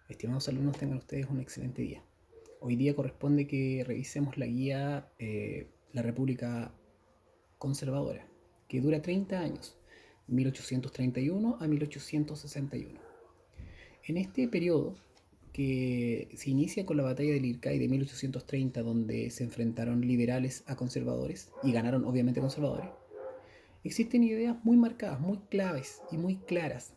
Estimados alumnos, tengan ustedes un excelente día. Hoy día corresponde que revisemos la guía La República Conservadora, que dura 30 años, 1831 a 1861. En este periodo, que se inicia con la batalla del Ircay de 1830, donde se enfrentaron liberales a conservadores y ganaron obviamente conservadores, existen ideas muy marcadas, muy claves y muy claras.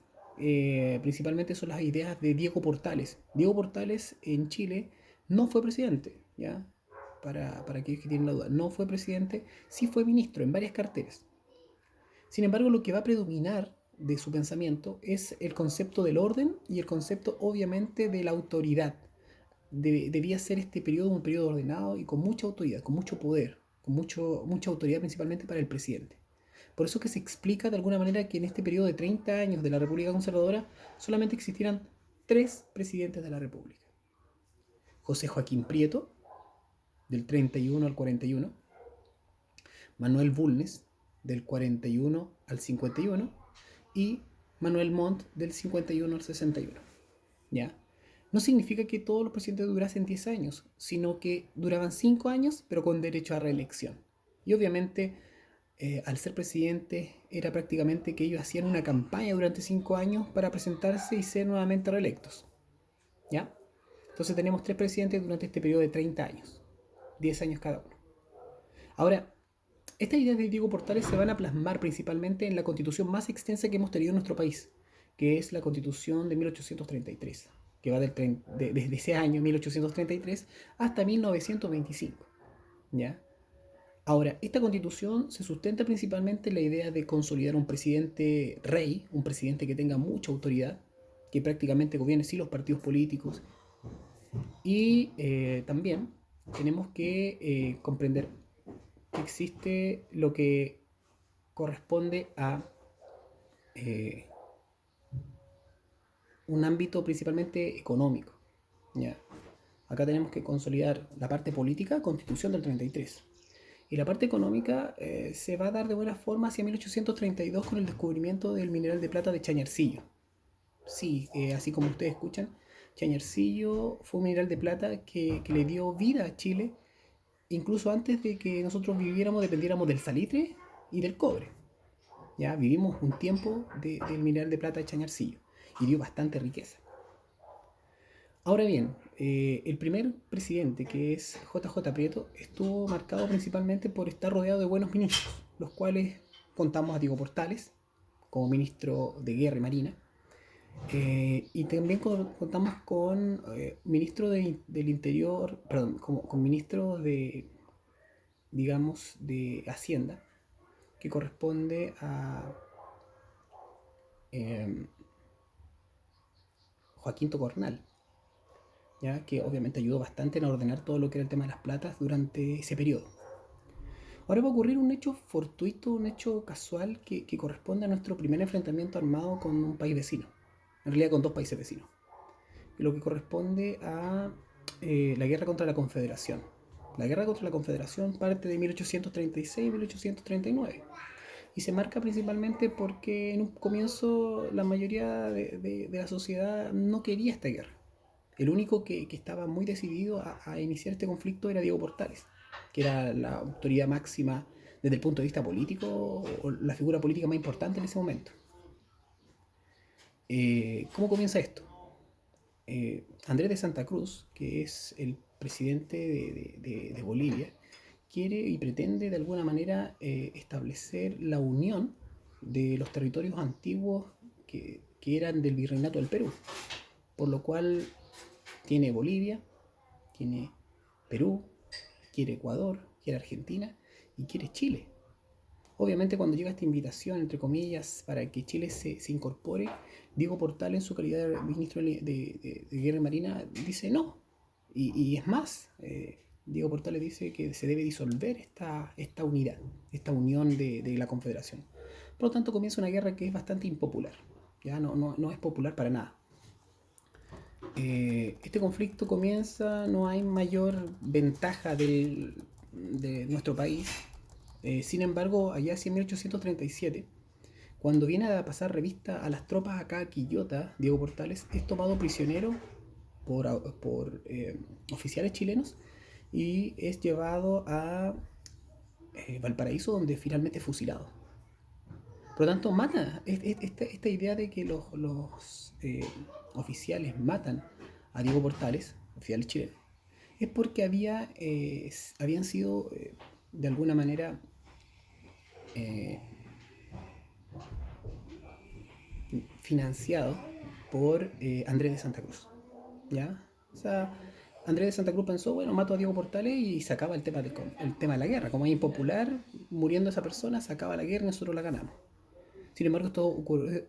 Principalmente son las ideas de Diego Portales. Diego Portales en Chile no fue presidente, ¿ya? Para aquellos que tienen la duda, no fue presidente, sí fue ministro en varias carteras. Sin embargo, lo que va a predominar de su pensamiento es el concepto del orden y el concepto obviamente de la autoridad. Debía ser este periodo un periodo ordenado y con mucha autoridad, con mucho poder, con mucha autoridad principalmente para el presidente. Por eso que se explica de alguna manera que en este periodo de 30 años de la República Conservadora solamente existieran tres presidentes de la República. José Joaquín Prieto, del 31 al 41, Manuel Bulnes, del 41 al 51, y Manuel Montt, del 51 al 61. ¿Ya? No significa que todos los presidentes durasen 10 años, sino que duraban 5 años, pero con derecho a reelección. Y obviamente, al ser presidente, era prácticamente que ellos hacían una campaña durante 5 años para presentarse y ser nuevamente reelectos. ¿Ya? Entonces tenemos tres presidentes durante este periodo de 30 años, 10 años cada uno. Ahora, estas ideas de Diego Portales se van a plasmar principalmente en la constitución más extensa que hemos tenido en nuestro país, que es la constitución de 1833, que va desde ese año 1833 hasta 1925. ¿Ya? Ahora, esta constitución se sustenta principalmente en la idea de consolidar un presidente rey, un presidente que tenga mucha autoridad, que prácticamente gobierne sí los partidos políticos. Y también tenemos que comprender que existe lo que corresponde a eh, un ámbito principalmente económico. ¿Ya? Acá tenemos que consolidar la parte política, constitución del 33. Y la parte económica se va a dar de buena forma hacia 1832 con el descubrimiento del mineral de plata de Chañarcillo. Sí, así como ustedes escuchan, Chañarcillo fue un mineral de plata que le dio vida a Chile, incluso antes de que nosotros viviéramos, dependiéramos del salitre y del cobre. Ya vivimos un tiempo del mineral de plata de Chañarcillo y dio bastante riqueza. Ahora bien, el primer presidente, que es JJ Prieto, estuvo marcado principalmente por estar rodeado de buenos ministros, los cuales contamos a Diego Portales como ministro de Guerra y Marina, y también contamos con ministro del Interior, perdón, con ministro de, digamos, de Hacienda, que corresponde a eh, Joaquín Tocornal, ¿ya? Que obviamente ayudó bastante en ordenar todo lo que era el tema de las platas durante ese periodo. Ahora va a ocurrir un hecho fortuito, un hecho casual que corresponde a nuestro primer enfrentamiento armado con un país vecino, en realidad con dos países vecinos, lo que corresponde a la guerra contra la Confederación. La guerra contra la Confederación parte de 1836 y 1839 y se marca principalmente porque en un comienzo la mayoría de la sociedad no quería esta guerra. El único que estaba muy decidido a iniciar este conflicto era Diego Portales, que era la autoridad máxima desde el punto de vista político o la figura política más importante en ese momento. ¿Cómo comienza esto? Andrés de Santa Cruz, que es el presidente de Bolivia, quiere y pretende de alguna manera establecer la unión de los territorios antiguos que eran del virreinato del Perú, por lo cual tiene Bolivia, tiene Perú, quiere Ecuador, quiere Argentina y quiere Chile. Obviamente cuando llega esta invitación, entre comillas, para que Chile se incorpore, Diego Portal en su calidad de ministro de Guerra y Marina dice no. Y es más, Diego Portales dice que se debe disolver esta unidad, esta unión de la Confederación. Por lo tanto comienza una guerra que es bastante impopular, ya no es popular para nada. Este conflicto comienza, no hay mayor ventaja de nuestro país. Sin embargo, allá hacia 1837, cuando viene a pasar revista a las tropas acá a Quillota, Diego Portales es tomado prisionero por oficiales chilenos y es llevado a Valparaíso, donde finalmente es fusilado. Por lo tanto, mata esta idea de que los oficiales matan a Diego Portales, oficiales chilenos, es porque habían sido de alguna manera eh, financiados por Andrés de Santa Cruz. ¿Ya? O sea, Andrés de Santa Cruz pensó, bueno, mato a Diego Portales y se acaba el tema de la guerra. Como es impopular, muriendo esa persona, se acaba la guerra y nosotros la ganamos. Sin embargo,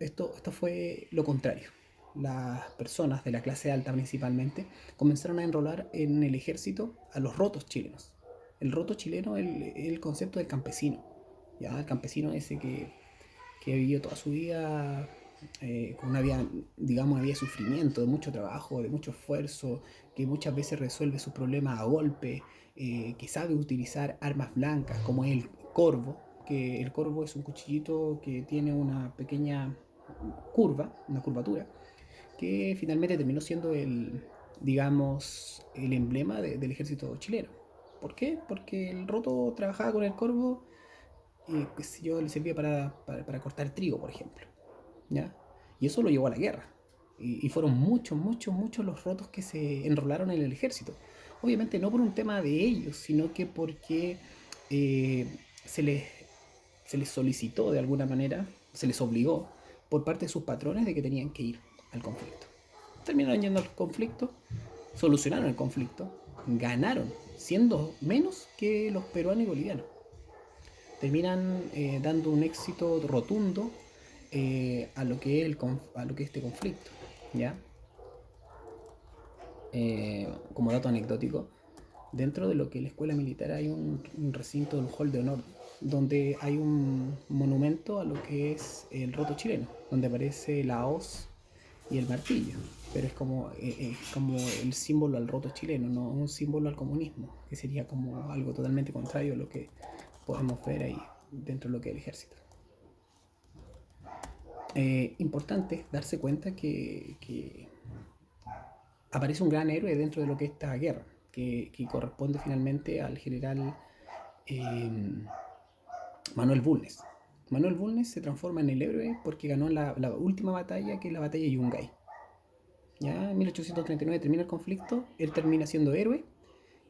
esto fue lo contrario. Las personas de la clase alta principalmente comenzaron a enrolar en el ejército a los rotos chilenos. El roto chileno es el concepto del campesino. ¿Ya? El campesino ese que vivió toda su vida con una vida, digamos, una vida de sufrimiento, de mucho trabajo, de mucho esfuerzo, que muchas veces resuelve sus problemas a golpe, que sabe utilizar armas blancas como es el corvo, que el corvo es un cuchillito que tiene una pequeña curva, una curvatura, que finalmente terminó siendo digamos, el emblema del ejército chileno. ¿Por qué? Porque el roto trabajaba con el corvo y qué sé yo, le servía para cortar trigo, por ejemplo. ¿Ya? Y eso lo llevó a la guerra. Y fueron muchos, muchos, muchos los rotos que se enrolaron en el ejército. Obviamente no por un tema de ellos, sino que porque eh, se, les, se les solicitó de alguna manera, se les obligó por parte de sus patrones de que tenían que ir al conflicto. Terminaron yendo al conflicto, solucionaron el conflicto, ganaron, siendo menos que los peruanos y bolivianos. Terminan dando un éxito rotundo a lo que es este conflicto, ¿ya? Como dato anecdótico, dentro de lo que es la escuela militar hay un recinto del Hall de Honor, donde hay un monumento a lo que es el roto chileno, donde aparece la hoz y el martillo, pero es como el símbolo al roto chileno, no un símbolo al comunismo, que sería como algo totalmente contrario a lo que podemos ver ahí dentro de lo que es el ejército. Importante darse cuenta que aparece un gran héroe dentro de lo que es esta guerra, que corresponde finalmente al general eh, Manuel Bulnes. Manuel Bulnes se transforma en el héroe porque ganó la última batalla, que es la batalla de Yungay. Ya en 1839 termina el conflicto, él termina siendo héroe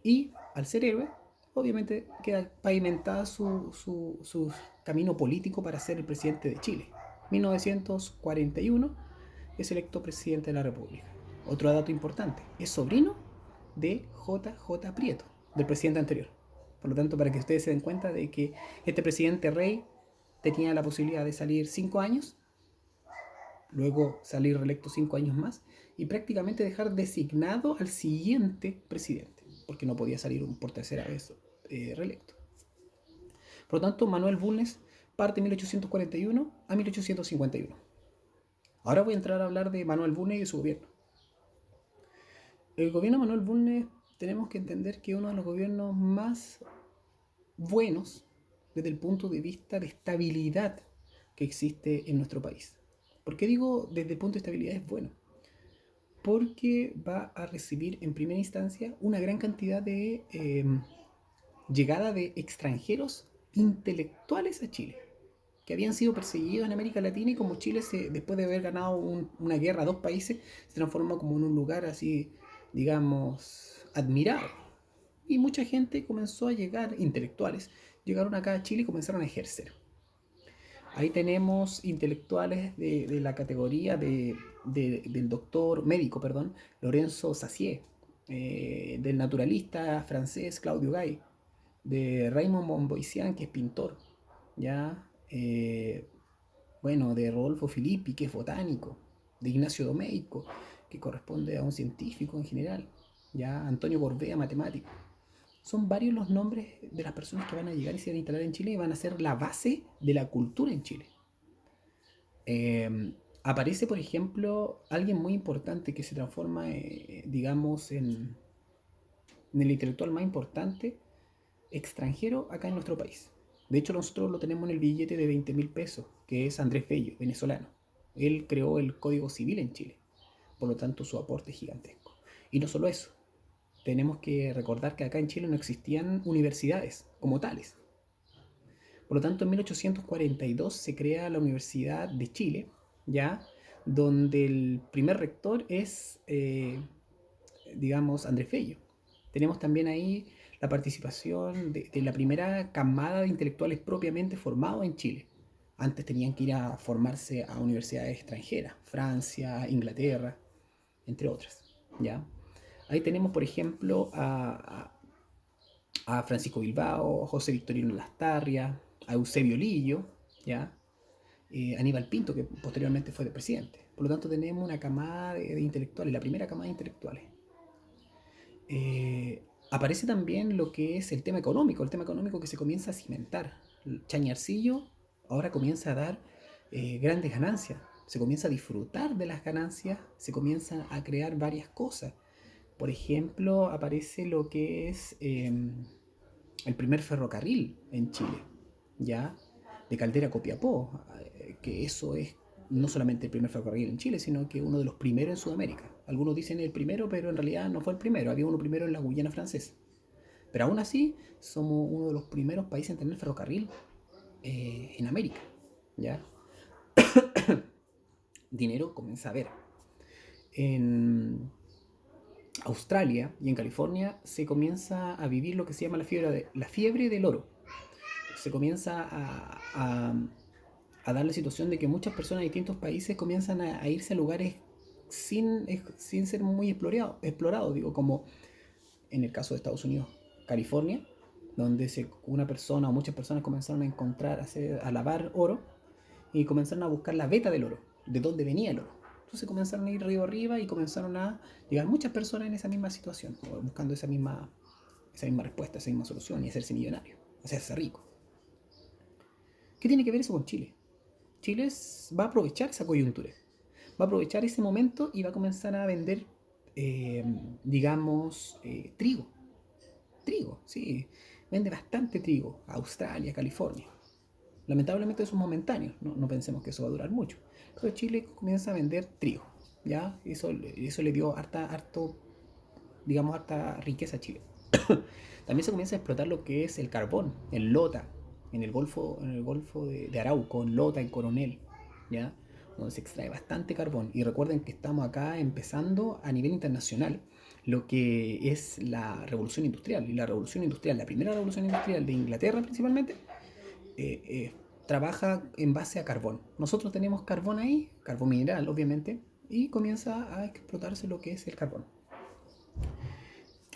y al ser héroe, obviamente queda pavimentada su camino político para ser el presidente de Chile. 1941 es electo presidente de la República. Otro dato importante, es sobrino de J. Prieto, del presidente anterior. Por lo tanto, para que ustedes se den cuenta de que este presidente rey tenía la posibilidad de salir 5 años, luego salir reelecto 5 años más y prácticamente dejar designado al siguiente presidente, porque no podía salir por tercera vez reelecto. Por lo tanto, Manuel Bulnes parte de 1841 a 1851. Ahora voy a entrar a hablar de Manuel Bulnes y de su gobierno. El gobierno de Manuel Bulnes tenemos que entender que es uno de los gobiernos más buenos desde el punto de vista de estabilidad que existe en nuestro país. ¿Por qué digo desde el punto de estabilidad es bueno? Porque va a recibir en primera instancia una gran cantidad de llegada de extranjeros intelectuales a Chile, que habían sido perseguidos en América Latina y como Chile, después de haber ganado una guerra a dos países, se transformó como en un lugar así, digamos, admirado. Y mucha gente comenzó a llegar, intelectuales, llegaron acá a Chile y comenzaron a ejercer. Ahí tenemos intelectuales de la categoría del doctor, médico, perdón, Lorenzo Sassier, del naturalista francés Claudio Gay, de Raymond Montboissian, que es pintor, ya, bueno, de Rodolfo Filippi, que es botánico, de Ignacio Domeyko, que corresponde a un científico en general, ya, Antonio Gorbea, matemático. Son varios los nombres de las personas que van a llegar y se van a instalar en Chile y van a ser la base de la cultura en Chile. Aparece, por ejemplo, alguien muy importante que se transforma, digamos, en el intelectual más importante extranjero acá en nuestro país. De hecho, nosotros lo tenemos en el billete de 20.000 pesos, que es Andrés Bello, venezolano. Él creó el Código Civil en Chile, por lo tanto su aporte es gigantesco. Y no solo eso, tenemos que recordar que acá en Chile no existían universidades como tales. Por lo tanto, en 1842 se crea la Universidad de Chile, ¿ya? Donde el primer rector es, digamos, Andrés Bello. Tenemos también ahí la participación de la primera camada de intelectuales propiamente formados en Chile. Antes tenían que ir a formarse a universidades extranjeras, Francia, Inglaterra, entre otras, ¿ya? Ahí tenemos, por ejemplo, a Francisco Bilbao, José Victorino Lastarria, a Eusebio Lillo, ¿ya? Aníbal Pinto, que posteriormente fue de presidente. Por lo tanto, tenemos una camada de intelectuales, la primera camada de intelectuales. Aparece también lo que es el tema económico que se comienza a cimentar. Chañarcillo ahora comienza a dar grandes ganancias, se comienza a disfrutar de las ganancias, se comienza a crear varias cosas. Por ejemplo, aparece lo que es el primer ferrocarril en Chile, ¿ya? De Caldera a Copiapó, que eso es no solamente el primer ferrocarril en Chile, sino que uno de los primeros en Sudamérica. Algunos dicen el primero, pero en realidad no fue el primero, había uno primero en la Guyana francesa. Pero aún así, somos uno de los primeros países en tener ferrocarril en América, ¿ya? Dinero comienza a haber. En Australia y en California se comienza a vivir lo que se llama la fiebre del oro. Se comienza a dar la situación de que muchas personas de distintos países comienzan a irse a lugares sin ser muy explorados, digo, como en el caso de Estados Unidos, California, donde una persona o muchas personas comenzaron a encontrar, a lavar oro y comenzaron a buscar la veta del oro, de dónde venía el oro. Entonces comenzaron a ir río arriba y comenzaron a llegar muchas personas en esa misma situación, buscando esa misma respuesta, esa misma solución y hacerse millonario, hacerse rico. ¿Qué tiene que ver eso con Chile? Chile va a aprovechar esa coyuntura, va a aprovechar ese momento y va a comenzar a vender, digamos, trigo. Trigo, sí, vende bastante trigo a Australia, California. Lamentablemente eso es momentáneo, no pensemos que eso va a durar mucho. Pero Chile comienza a vender trigo, ¿ya? Eso le dio harta riqueza a Chile. También se comienza a explotar lo que es el carbón, en Lota, en el Golfo de Arauco, en Lota, en Coronel, ¿ya? Donde se extrae bastante carbón. Y recuerden que estamos acá empezando a nivel internacional lo que es la revolución industrial. Y la revolución industrial, la primera revolución industrial de Inglaterra principalmente, trabaja en base a carbón. Nosotros tenemos carbón ahí, carbón mineral obviamente, y comienza a explotarse lo que es el carbón.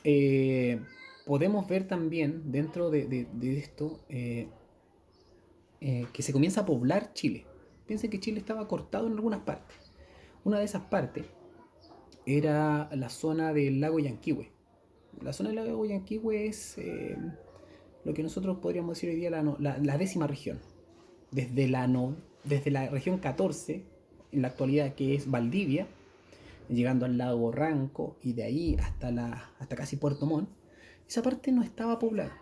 Eh, Podemos ver también dentro de esto que se comienza a poblar Chile. Piensen que Chile estaba cortado en algunas partes. Una de esas partes era la zona del lago Yanquihue. La zona del lago Yanquihue es lo que nosotros podríamos decir hoy día la décima región. Desde desde la región 14, en la actualidad, que es Valdivia, llegando al lago Ranco y de ahí hasta casi Puerto Montt, esa parte no estaba poblada.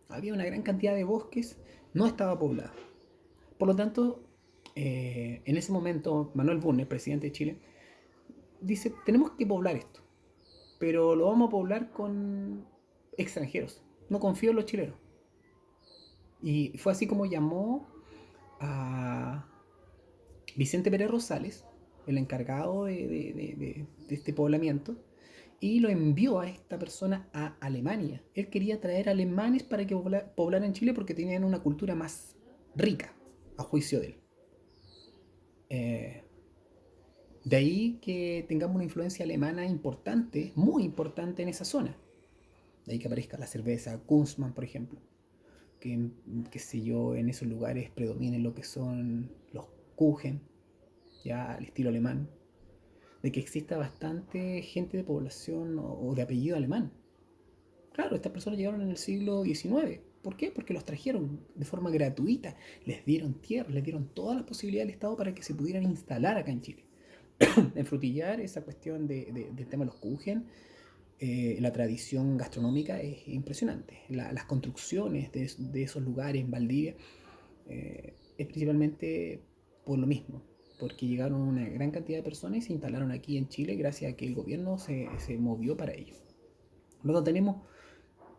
Había una gran cantidad de bosques, no estaba poblada. Por lo tanto, en ese momento, Manuel Bulnes, presidente de Chile, dice, tenemos que poblar esto, pero lo vamos a poblar con extranjeros. No confío en los chilenos. Y fue así como llamó a Vicente Pérez Rosales, el encargado de este poblamiento, y lo envió a esta persona a Alemania. Él quería traer alemanes para que poblaran Chile porque tenían una cultura más rica, a juicio de él. De ahí que tengamos una influencia alemana importante, muy importante en esa zona. De ahí que aparezca la cerveza Kunzmann, por ejemplo. Que, qué sé yo, en esos lugares predominen lo que son los Kuchen, ya al estilo alemán. De que exista bastante gente de población o de apellido alemán. Claro, estas personas llegaron en el siglo XIX. ¿Por qué? Porque los trajeron de forma gratuita. Les dieron tierra, les dieron todas las posibilidades del Estado para que se pudieran instalar acá en Chile. En Frutillar, esa cuestión del tema de los Kuchen, la tradición gastronómica es impresionante. Las construcciones de esos lugares en Valdivia es principalmente por lo mismo. porque llegaron una gran cantidad de personas y se instalaron aquí en Chile gracias a que el gobierno se movió para ello. Luego tenemos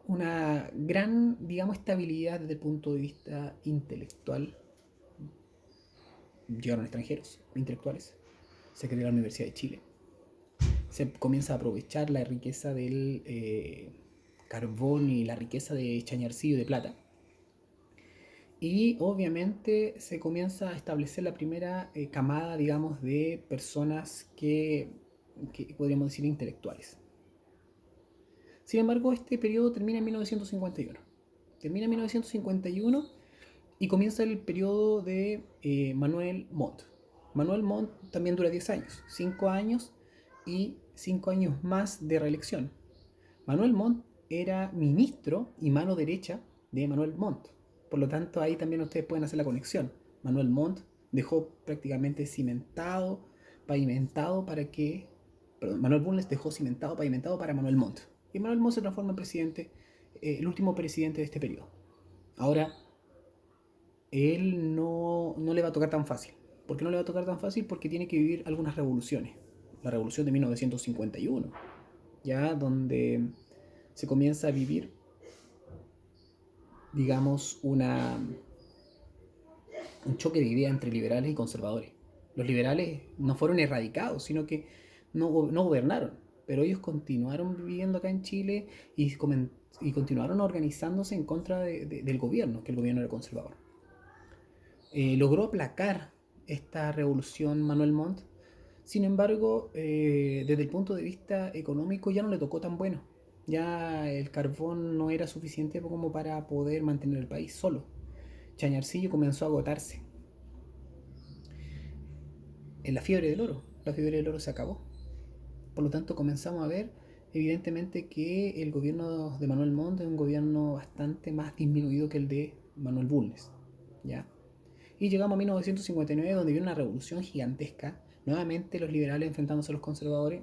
una gran, digamos, estabilidad desde el punto de vista intelectual. Llegaron extranjeros, intelectuales. Se creó la Universidad de Chile. Se comienza a aprovechar la riqueza del carbón y la riqueza de Chañarcillo de plata. Y obviamente se comienza a establecer la primera camada, digamos, de personas que podríamos decir intelectuales. Sin embargo, este periodo termina en 1951. Termina en 1951 y comienza el periodo de Manuel Montt. Manuel Montt también dura 10 años, 5 años y 5 años más de reelección. Manuel Montt era ministro y mano derecha de Manuel Montt. Por lo tanto, ahí también ustedes pueden hacer la conexión. Manuel Montt dejó prácticamente cimentado, pavimentado para que... Perdón, Manuel Bulnes dejó cimentado, pavimentado para Manuel Montt. Y Manuel Montt se transforma en presidente, el último presidente de este periodo. Ahora, él no le va a tocar tan fácil. ¿Por qué no le va a tocar tan fácil? Porque tiene que vivir algunas revoluciones. La revolución de 1951, ya donde se comienza a vivir, digamos, un choque de ideas entre liberales y conservadores. Los liberales no fueron erradicados, sino que no gobernaron, pero ellos continuaron viviendo acá en Chile y continuaron organizándose en contra del gobierno, que el gobierno era conservador. Logró aplacar esta revolución Manuel Montt. Sin embargo, desde el punto de vista económico ya no le tocó tan bueno. Ya el carbón no era suficiente como para poder mantener el país solo. Chañarcillo comenzó a agotarse. En la fiebre del oro se acabó. Por lo tanto, comenzamos a ver evidentemente que el gobierno de Manuel Montt es un gobierno bastante más disminuido que el de Manuel Bulnes, ¿ya? Y llegamos a 1959, donde viene una revolución gigantesca, nuevamente los liberales enfrentándose a los conservadores,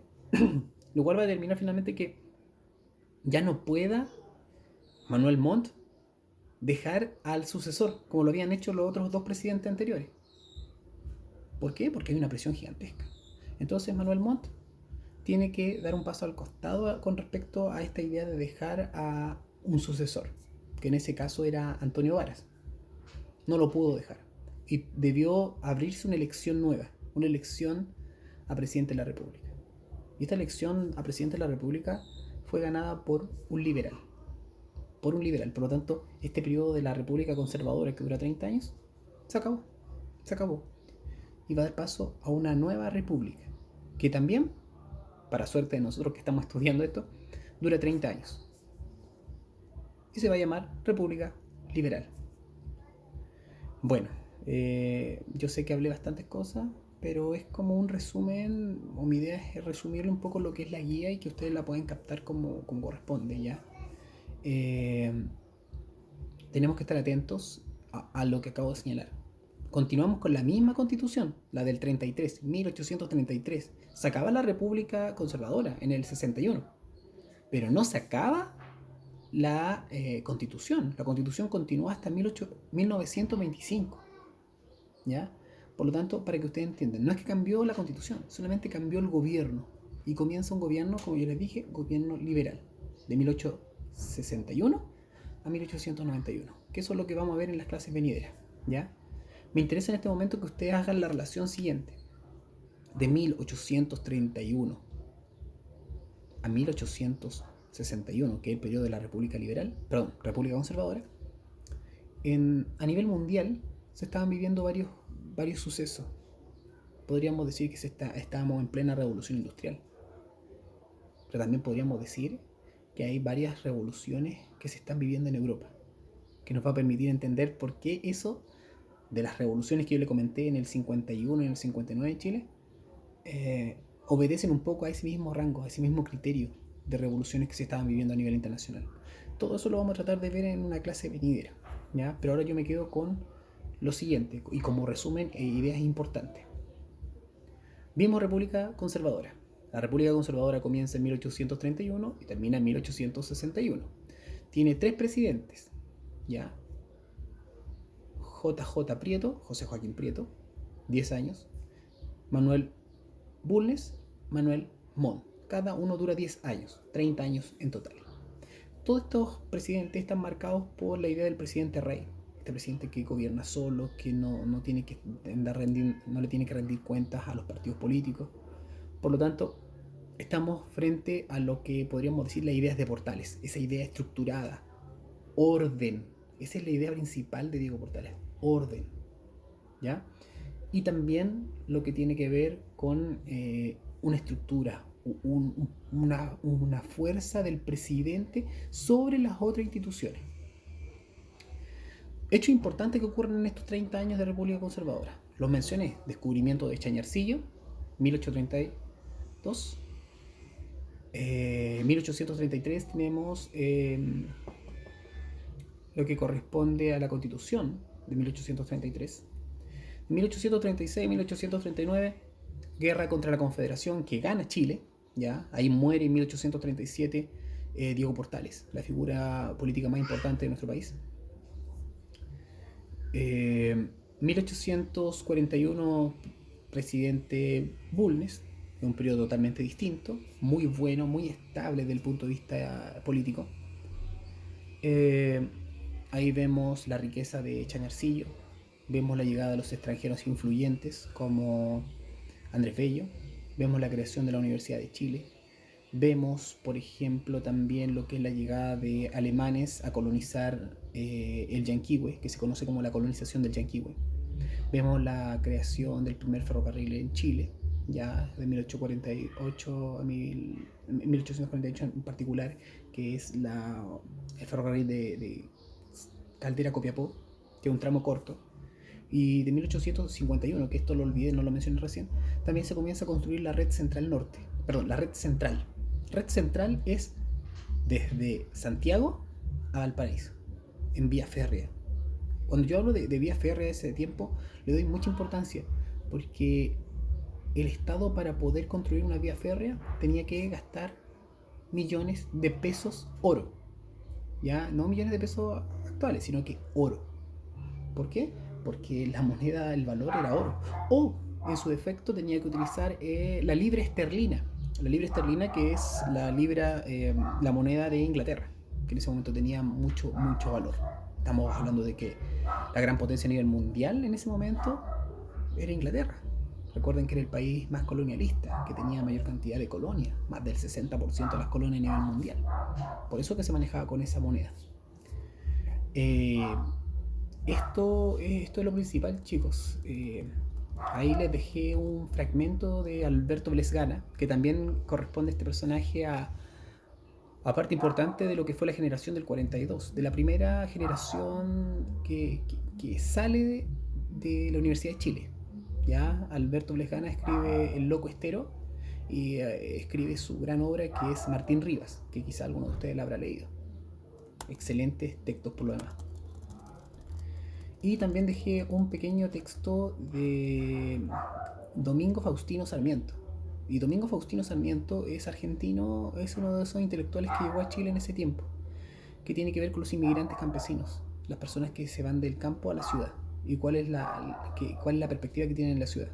lo cual va a determinar finalmente que ya no pueda Manuel Montt dejar al sucesor, como lo habían hecho los otros dos presidentes anteriores. ¿Por qué? Porque hay una presión gigantesca. Entonces Manuel Montt tiene que dar un paso al costado con respecto a esta idea de dejar a un sucesor, que en ese caso era Antonio Varas. No lo pudo dejar y debió abrirse una elección nueva, una elección a presidente de la República. Y esta elección a presidente de la República fue ganada por un liberal. Por un liberal. Por lo tanto, este periodo de la República Conservadora que dura 30 años, se acabó. Se acabó. Y va a dar paso a una nueva república, que también, para suerte de nosotros que estamos estudiando esto, dura 30 años. Y se va a llamar República Liberal. Bueno, yo sé que hablé bastantes cosas, pero es como un resumen, o mi idea es resumirle un poco lo que es la guía y que ustedes la pueden captar como corresponde, ¿ya? Tenemos que estar atentos a lo que acabo de señalar. Continuamos con la misma constitución, la del 33, 1833. Se acaba la República Conservadora en el 61, pero no se acaba la constitución. La constitución continúa hasta 1925, ¿ya? Por lo tanto, para que ustedes entiendan, no es que cambió la constitución, solamente cambió el gobierno. Y comienza un gobierno, como yo les dije, gobierno liberal, de 1861 a 1891, que eso es lo que vamos a ver en las clases venideras, ¿ya? Me interesa en este momento que ustedes hagan la relación siguiente. De 1831 a 1861, que es el periodo de la República Liberal, perdón, República Conservadora, a nivel mundial se estaban viviendo varios sucesos. Podríamos decir que estábamos en plena revolución industrial. Pero también podríamos decir que hay varias revoluciones que se están viviendo en Europa, que nos va a permitir entender por qué eso de las revoluciones que yo le comenté en el 51 y en el 59 en Chile, obedecen un poco a ese mismo rango, a ese mismo criterio de revoluciones que se estaban viviendo a nivel internacional. Todo eso lo vamos a tratar de ver en una clase venidera, ¿ya? Pero ahora yo me quedo con lo siguiente, y como resumen, ideas importantes. Vimos República Conservadora. La República Conservadora comienza en 1831 y termina en 1861. Tiene 3 presidentes, ¿ya? JJ Prieto, José Joaquín Prieto, 10 años. Manuel Bulnes, Manuel Montt. Cada uno dura 10 años, 30 años en total. Todos estos presidentes están marcados por la idea del presidente rey. Este presidente que gobierna solo, que no tiene que no le tiene que rendir cuentas a los partidos políticos. Por lo tanto, estamos frente a lo que podríamos decir las ideas de Portales, esa idea estructurada, orden. Esa es la idea principal de Diego Portales, orden, ¿ya? Y también lo que tiene que ver con una estructura, una fuerza del presidente sobre las otras instituciones. Hechos importantes que ocurren en estos 30 años de República Conservadora. Los mencioné: descubrimiento de Chañarcillo, 1832. 1833 tenemos lo que corresponde a la Constitución de 1833. 1836-1839, guerra contra la Confederación que gana Chile, ¿ya? Ahí muere en 1837 Diego Portales, la figura política más importante de nuestro país. 1841, presidente Bulnes, un periodo totalmente distinto, muy bueno, muy estable desde el punto de vista político. Ahí vemos la riqueza de Chañarcillo, vemos la llegada de los extranjeros influyentes como Andrés Bello, vemos la creación de la Universidad de Chile, vemos, por ejemplo, también lo que es la llegada de alemanes a colonizar el Llanquihue, que se conoce como la colonización del Llanquihue. Vemos la creación del primer ferrocarril en Chile, ya de 1848 a 1848 en particular, que es el ferrocarril de Caldera Copiapó, que es un tramo corto. Y de 1851, que esto lo olvidé, no lo mencioné recién, también se comienza a construir la red central norte. Perdón, la red central. Red central es desde Santiago a Valparaíso, en vía férrea. Cuando yo hablo de vía férrea de ese tiempo, le doy mucha importancia, porque el Estado, para poder construir una vía férrea, tenía que gastar millones de pesos oro. Ya no millones de pesos actuales, sino que oro. ¿Por qué? Porque la moneda, el valor era oro. O, en su defecto, tenía que utilizar la libra esterlina. La libra esterlina, que es la libra, la moneda de Inglaterra, que en ese momento tenía mucho valor. Estamos hablando de que la gran potencia a nivel mundial en ese momento era Inglaterra. Recuerden que era el país más colonialista, que tenía mayor cantidad de colonias, más del 60% de las colonias a nivel mundial. Por eso que se manejaba con esa moneda. Esto es lo principal, chicos. Ahí les dejé un fragmento de Alberto Blesgana, que también corresponde a este personaje a parte importante de lo que fue la generación del 42, de la primera generación que sale de la Universidad de Chile. ¿Ya? Alberto Blesgana escribe El Loco Estero y escribe su gran obra, que es Martín Rivas, que quizá alguno de ustedes la habrá leído. Excelentes textos por lo demás. Y también dejé un pequeño texto de Domingo Faustino Sarmiento. Y Domingo Faustino Sarmiento es argentino, es uno de esos intelectuales que llegó a Chile en ese tiempo, que tiene que ver con los inmigrantes campesinos, las personas que se van del campo a la ciudad, y cuál es la perspectiva que tienen en la ciudad.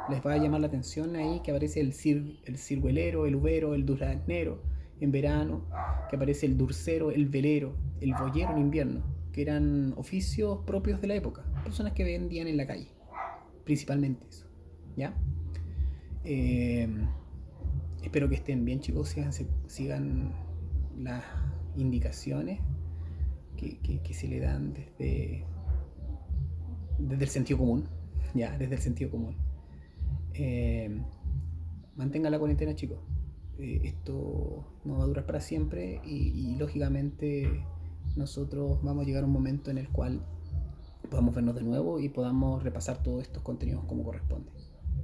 Les va a llamar la atención ahí que aparece el ciruelero, el uvero, el duraznero en verano, que aparece el dulcero, el velero, el boyero en invierno, que eran oficios propios de la época, personas que vendían en la calle, principalmente eso, ¿ya? Espero que estén bien, chicos, sigan las indicaciones que se le dan desde el sentido común, ya, desde el sentido común. Mantengan la cuarentena, chicos. Esto no va a durar para siempre y lógicamente nosotros vamos a llegar a un momento en el cual podamos vernos de nuevo y podamos repasar todos estos contenidos como corresponde,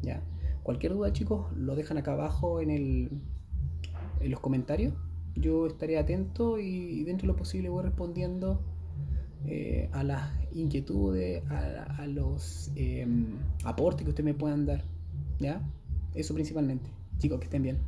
¿ya? Cualquier duda, chicos, lo dejan acá abajo en los comentarios. Yo estaré atento y dentro de lo posible voy respondiendo a las inquietudes, a los aportes que ustedes me puedan dar, ¿ya? Eso principalmente. Chicos, que estén bien.